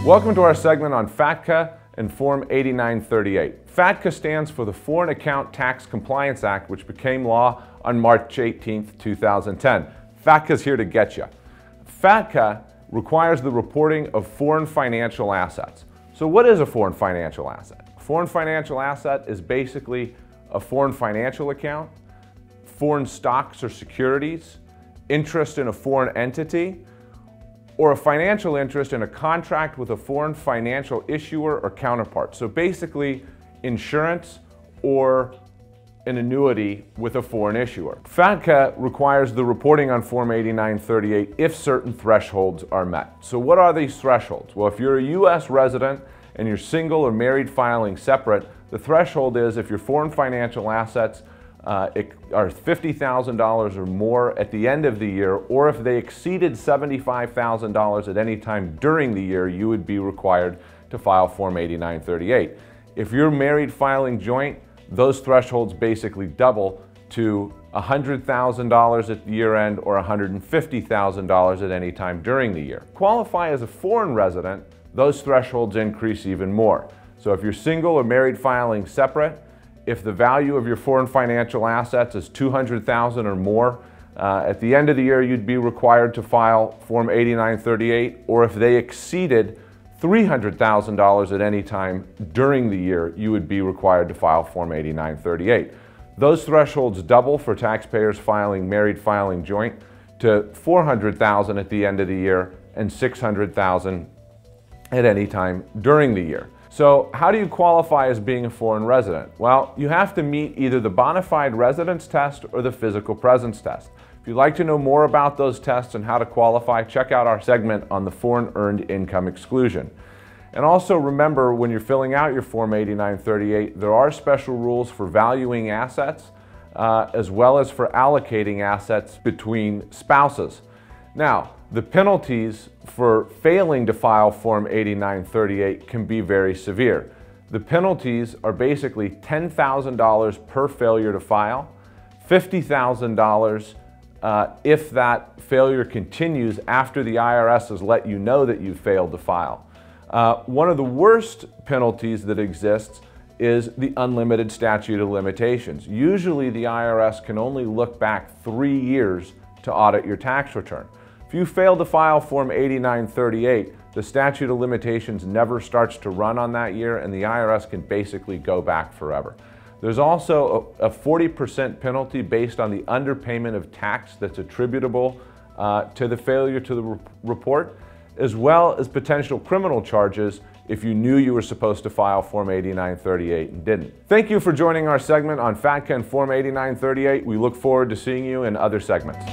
Welcome to our segment on FATCA and Form 8938. FATCA stands for the Foreign Account Tax Compliance Act, which became law on March 18, 2010. FATCA is here to get you. FATCA requires the reporting of foreign financial assets. So what is a foreign financial asset? A foreign financial asset is basically a foreign financial account, foreign stocks or securities, interest in a foreign entity, or a financial interest in a contract with a foreign financial issuer or counterpart. So basically, insurance or an annuity with a foreign issuer. FATCA requires the reporting on Form 8938 if certain thresholds are met. So what are these thresholds? Well, if you're a U.S. resident and you're single or married filing separate, the threshold is if your foreign financial assets are $50,000 or more at the end of the year, or if they exceeded $75,000 at any time during the year, you would be required to file Form 8938. If you're married filing joint, those thresholds basically double to $100,000 at the year end or $150,000 at any time during the year. Qualify as a foreign resident, those thresholds increase even more. So if you're single or married filing separate, if the value of your foreign financial assets is $200,000 or more, at the end of the year you'd be required to file Form 8938, or if they exceeded $300,000 at any time during the year, you would be required to file Form 8938. Those thresholds double for taxpayers filing married filing joint to $400,000 at the end of the year and $600,000 at any time during the year. So how do you qualify as being a foreign resident? Well, you have to meet either the bona fide residence test or the physical presence test. If you'd like to know more about those tests and how to qualify, check out our segment on the foreign earned income exclusion. And also remember, when you're filling out your Form 8938, there are special rules for valuing assets as well as for allocating assets between spouses. Now, the penalties for failing to file Form 8938 can be very severe. The penalties are basically $10,000 per failure to file, $50,000 if that failure continues after the IRS has let you know that you failed to file. One of the worst penalties that exists is the unlimited statute of limitations. Usually the IRS can only look back 3 years to audit your tax return. If you fail to file Form 8938, the statute of limitations never starts to run on that year and the IRS can basically go back forever. There's also a 40% penalty based on the underpayment of tax that's attributable to the failure to the report, as well as potential criminal charges if you knew you were supposed to file Form 8938 and didn't. Thank you for joining our segment on FATCA and Form 8938. We look forward to seeing you in other segments.